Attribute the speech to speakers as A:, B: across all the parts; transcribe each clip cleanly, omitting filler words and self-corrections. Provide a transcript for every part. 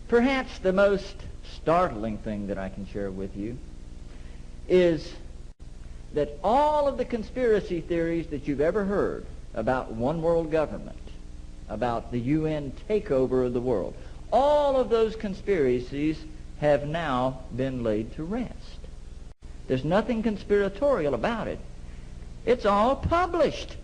A: Perhaps the most startling thing that I can share with you is that all of the conspiracy theories that you've ever heard about one world government, about the UN takeover of the world, all of those conspiracies have now been laid to rest. There's nothing conspiratorial about it. It's all published.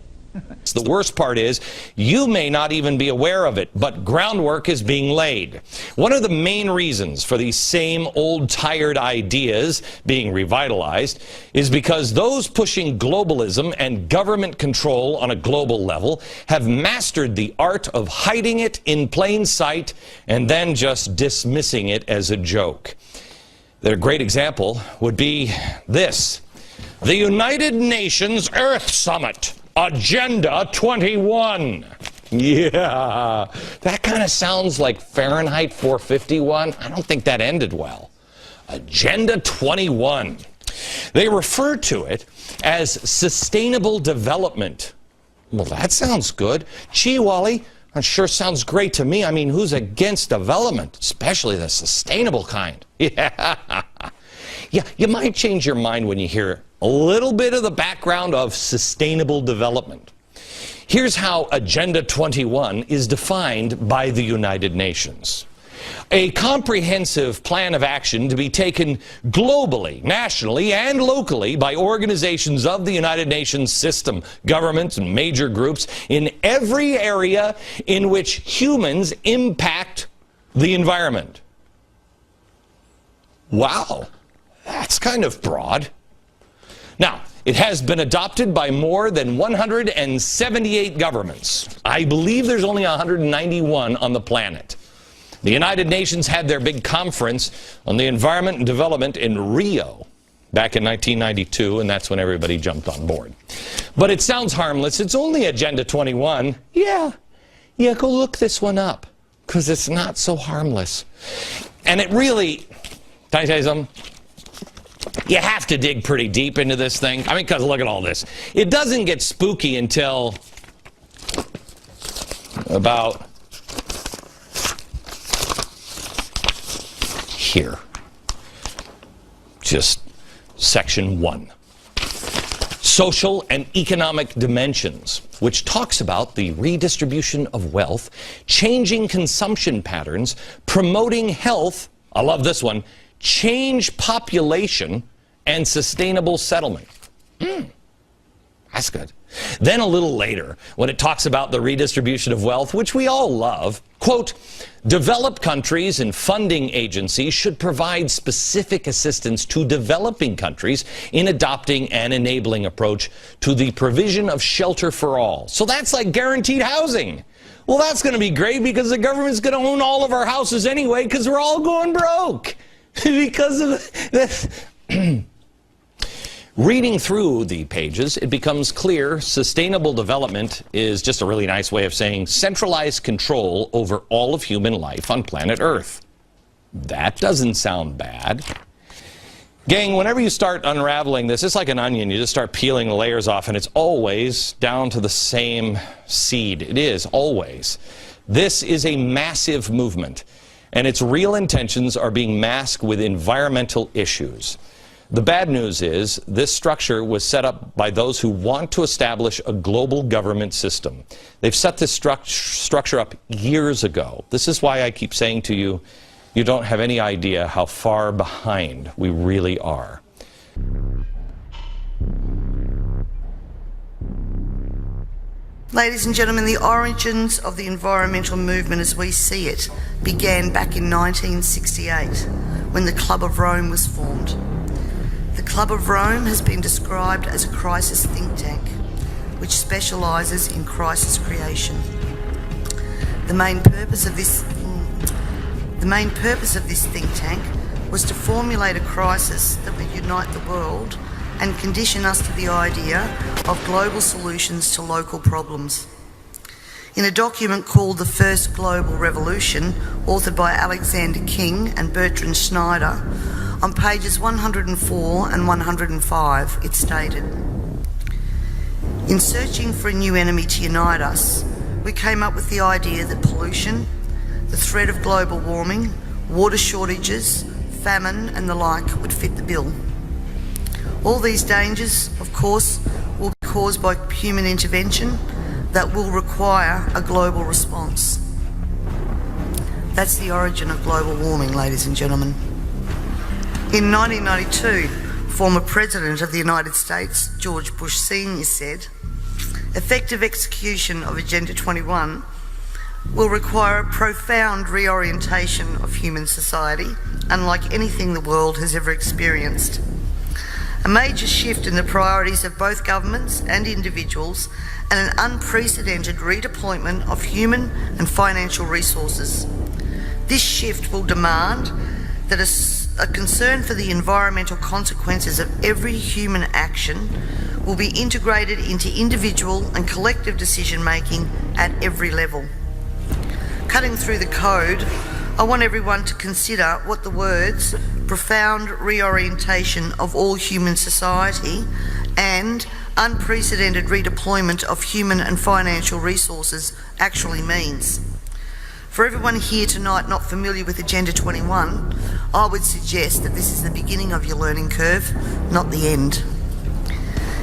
B: The worst part is, you may not even be aware of it, but groundwork is being laid. One of the main reasons for these same old tired ideas being revitalized is because those pushing globalism and government control on a global level have mastered the art of hiding it in plain sight and then just dismissing it as a joke. Their great example would be this: the United Nations Earth Summit. Agenda 21. Yeah, that kind of sounds like Fahrenheit 451. I don't think that ended well. Agenda 21. They refer to it as sustainable development. Well, that sounds good. Gee, Wally, that sure sounds great to me. I mean, who's against development, especially the sustainable kind? Yeah. Yeah, you might change your mind when you hear a little bit of the background of sustainable development. Here's how Agenda 21 is defined by the United Nations. A comprehensive plan of action to be taken globally, nationally, and locally by organizations of the United Nations system, governments, and major groups in every area in which humans impact the environment. Wow. That's kind of broad. Now, it has been adopted by more than 178 governments. I believe there's only 191 on the planet. The United Nations had their big conference on the environment and development in Rio back in 1992, and that's when everybody jumped on board. But it sounds harmless. It's only Agenda 21. Yeah, go look this one up, because it's not so harmless. And it really, can I tell you something? You have to dig pretty deep into this thing. I mean, because look at all this. It doesn't get spooky until about here. Just section 1. Social and economic dimensions, which talks about the redistribution of wealth, changing consumption patterns, promoting health, I love this one, change population, and sustainable settlement. That's good. Then a little later, when it talks about the redistribution of wealth, which we all love, quote, developed countries and funding agencies should provide specific assistance to developing countries in adopting an enabling approach to the provision of shelter for all. So that's like guaranteed housing. Well, that's going to be great because the government's going to own all of our houses anyway because we're all going broke because of this. Reading through the pages, it becomes clear sustainable development is just a really nice way of saying centralized control over all of human life on planet Earth. That doesn't sound bad. Gang, whenever you start unraveling this, it's like an onion. You just start peeling the layers off, and it's always down to the same seed. It is, always. This is a massive movement, and its real intentions are being masked with environmental issues. The bad news is this structure was set up by those who want to establish a global government system. They've set this structure up years ago. This is why I keep saying to you, you don't have any idea how far behind we really are.
C: Ladies and gentlemen, the origins of the environmental movement as we see it began back in 1968 when the Club of Rome was formed. The Club of Rome has been described as a crisis think tank, which specialises in crisis creation. The main purpose of this think tank was to formulate a crisis that would unite the world and condition us to the idea of global solutions to local problems. In a document called The First Global Revolution, authored by Alexander King and Bertrand Schneider, on pages 104 and 105, it stated, "In searching for a new enemy to unite us, we came up with the idea that pollution, the threat of global warming, water shortages, famine and the like would fit the bill. All these dangers, of course, will be caused by human intervention that will require a global response. That's the origin of global warming, ladies and gentlemen. In 1992, former President of the United States, George Bush Sr. said, "Effective execution of Agenda 21 will require a profound reorientation of human society, unlike anything the world has ever experienced. A major shift in the priorities of both governments and individuals, and an unprecedented redeployment of human and financial resources. This shift will demand that a concern for the environmental consequences of every human action will be integrated into individual and collective decision-making at every level." Cutting through the code, I want everyone to consider what the words "profound reorientation of all human society" and "unprecedented redeployment of human and financial resources" actually means. For everyone here tonight not familiar with Agenda 21, I would suggest that this is the beginning of your learning curve, not the end.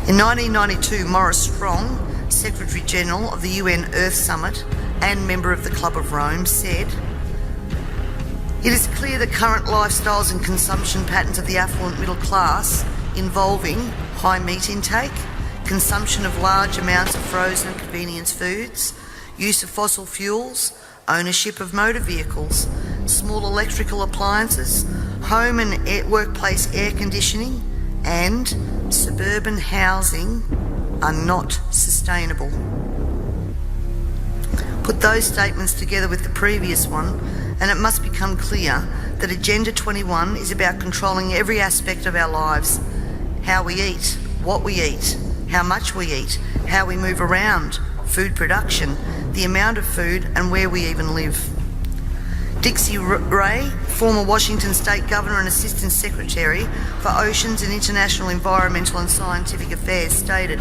C: In 1992, Maurice Strong, Secretary General of the UN Earth Summit and member of the Club of Rome, said, "It is clear that current lifestyles and consumption patterns of the affluent middle class, involving high meat intake, consumption of large amounts of frozen and convenience foods, use of fossil fuels, ownership of motor vehicles, small electrical appliances, home and workplace air conditioning, and suburban housing are not sustainable." Put those statements together with the previous one, and it must become clear that Agenda 21 is about controlling every aspect of our lives: how we eat, what we eat, how much we eat, how we move around, food production, the amount of food, and where we even live. Dixie Ray, former Washington State Governor and Assistant Secretary for Oceans and International Environmental and Scientific Affairs, stated,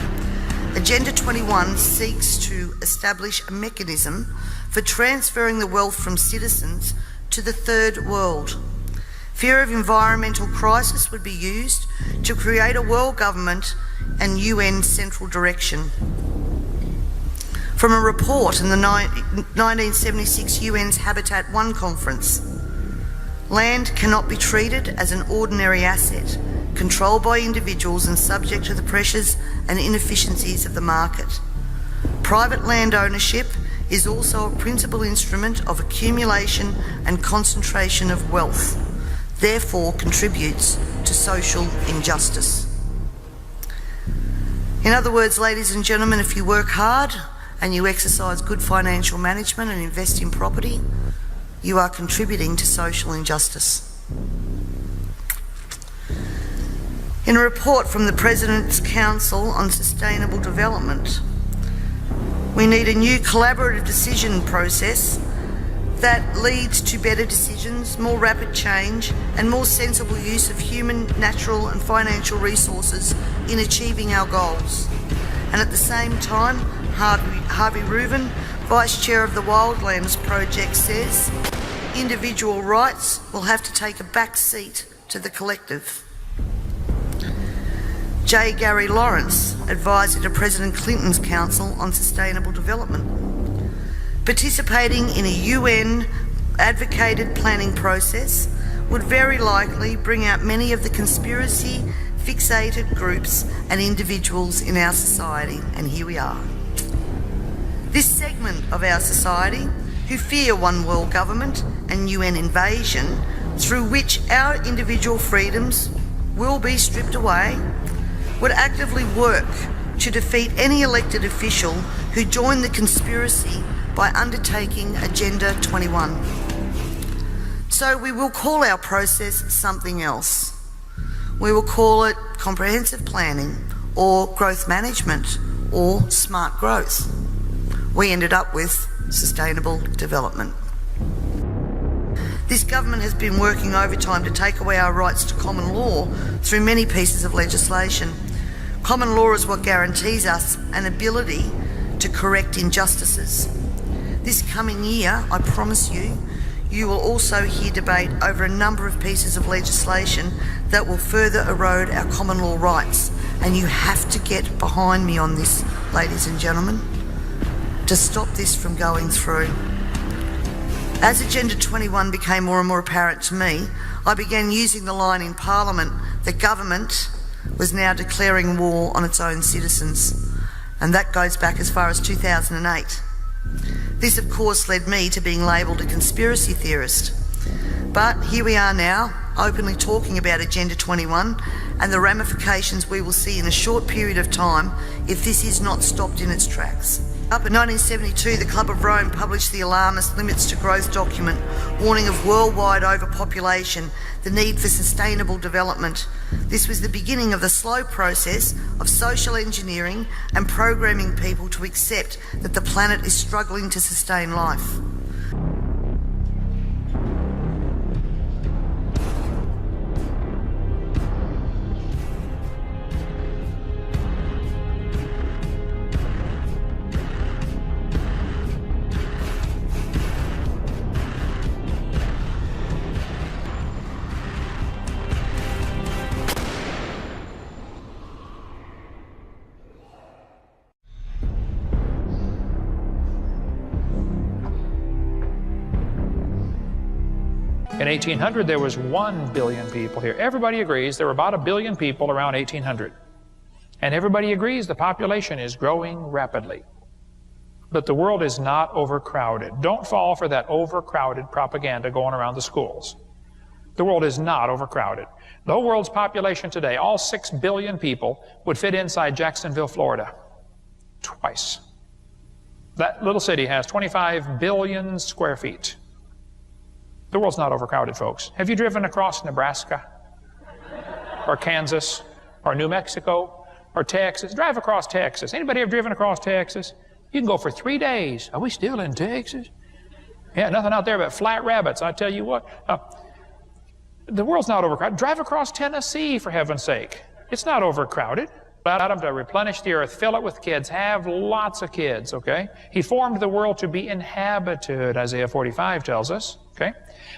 C: "Agenda 21 seeks to establish a mechanism for transferring the wealth from citizens to the third world. Fear of environmental crisis would be used to create a world government and UN central direction." From a report in the 1976 UN's Habitat 1 conference, land cannot be treated as an ordinary asset, controlled by individuals and subject to the pressures and inefficiencies of the market. Private land ownership is also a principal instrument of accumulation and concentration of wealth, therefore contributes to social injustice. In other words, ladies and gentlemen, if you work hard and you exercise good financial management and invest in property, you are contributing to social injustice. In a report from the President's Council on Sustainable Development, we need a new collaborative decision process that leads to better decisions, more rapid change, and more sensible use of human, natural, and financial resources in achieving our goals. And at the same time, Harvey Rubin, Vice Chair of the Wildlands Project, says individual rights will have to take a back seat to the collective. J. Gary Lawrence, advisor to President Clinton's Council on Sustainable Development, participating in a UN advocated planning process would very likely bring out many of the conspiracy fixated groups and individuals in our society, and here we are. This segment of our society, who fear one world government and UN invasion, through which our individual freedoms will be stripped away, would actively work to defeat any elected official who joined the conspiracy by undertaking Agenda 21. So we will call our process something else. We will call it comprehensive planning, or growth management, or smart growth. We ended up with sustainable development. This government has been working overtime to take away our rights to common law through many pieces of legislation. Common law is what guarantees us an ability to correct injustices. This coming year, I promise you, you will also hear debate over a number of pieces of legislation that will further erode our common law rights. And you have to get behind me on this, ladies and gentlemen, to stop this from going through. As Agenda 21 became more and more apparent to me, I began using the line in Parliament that government was now declaring war on its own citizens. And that goes back as far as 2008. This, of course, led me to being labelled a conspiracy theorist. But here we are now, openly talking about Agenda 21 and the ramifications we will see in a short period of time if this is not stopped in its tracks. Up in 1972, the Club of Rome published the alarmist Limits to Growth document, warning of worldwide overpopulation, the need for sustainable development. This was the beginning of the slow process of social engineering and programming people to accept that the planet is struggling to sustain life.
D: In 1800, there was 1 billion people here. Everybody agrees there were about 1 billion people around 1800. And everybody agrees the population is growing rapidly. But the world is not overcrowded. Don't fall for that overcrowded propaganda going around the schools. The world is not overcrowded. The whole world's population today, all 6 billion people, would fit inside Jacksonville, Florida. Twice. That little city has 25 billion square feet. The world's not overcrowded, folks. Have you driven across Nebraska or Kansas or New Mexico or Texas? Drive across Texas. Anybody ever driven across Texas? You can go for 3 days. Are we still in Texas? Yeah, nothing out there but flat rabbits. I tell you what. The world's not overcrowded. Drive across Tennessee, for heaven's sake. It's not overcrowded. Allowed him to replenish the earth, fill it with kids, have lots of kids, okay? He formed the world to be inhabited, Isaiah 45 tells us, okay?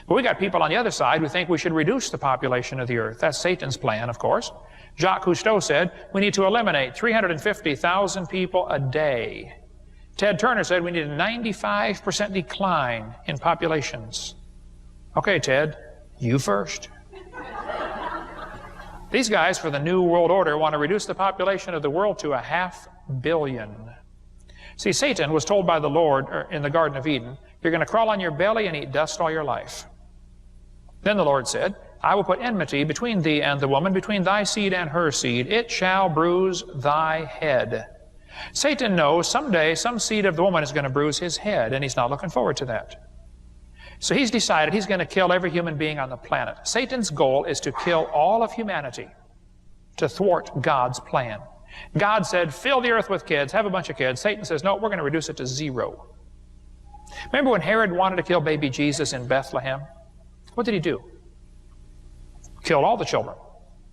D: But we got people on the other side who think we should reduce the population of the earth. That's Satan's plan, of course. Jacques Cousteau said we need to eliminate 350,000 people a day. Ted Turner said we need a 95% decline in populations. Okay, Ted, you first. These guys for the New World Order want to reduce the population of the world to 500 million. See, Satan was told by the Lord in the Garden of Eden, you're going to crawl on your belly and eat dust all your life. Then the Lord said, I will put enmity between thee and the woman, between thy seed and her seed. It shall bruise thy head. Satan knows someday some seed of the woman is going to bruise his head, and he's not looking forward to that. So he's decided he's going to kill every human being on the planet. Satan's goal is to kill all of humanity, to thwart God's plan. God said, fill the earth with kids, have a bunch of kids. Satan says, no, we're going to reduce it to 0. Remember when Herod wanted to kill baby Jesus in Bethlehem? What did he do? Killed all the children.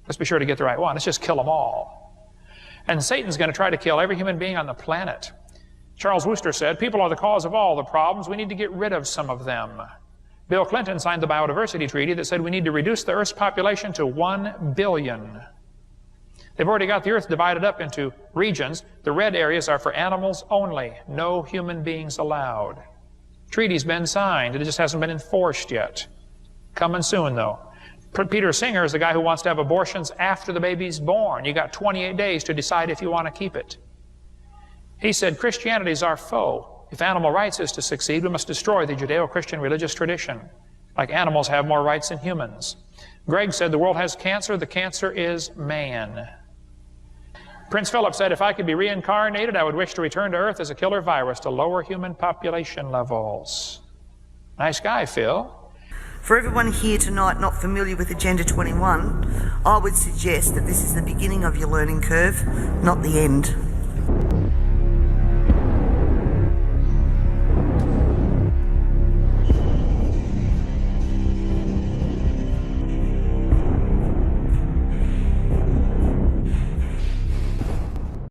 D: Let's be sure to get the right one. Let's just kill them all. And Satan's going to try to kill every human being on the planet. Charles Wooster said, people are the cause of all the problems. We need to get rid of some of them. Bill Clinton signed the Biodiversity Treaty that said we need to reduce the Earth's population to 1 billion. They've already got the Earth divided up into regions. The red areas are for animals only. No human beings allowed. Treaty's been signed. It just hasn't been enforced yet. Coming soon, though. Peter Singer is the guy who wants to have abortions after the baby's born. You got 28 days to decide if you want to keep it. He said, Christianity is our foe. If animal rights is to succeed, we must destroy the Judeo-Christian religious tradition. Like animals have more rights than humans. Greg said the world has cancer. The cancer is man. Prince Philip said, if I could be reincarnated, I would wish to return to Earth as a killer virus to lower human population levels. Nice guy, Phil.
C: For everyone here tonight not familiar with Agenda 21, I would suggest that this is the beginning of your learning curve, not the end.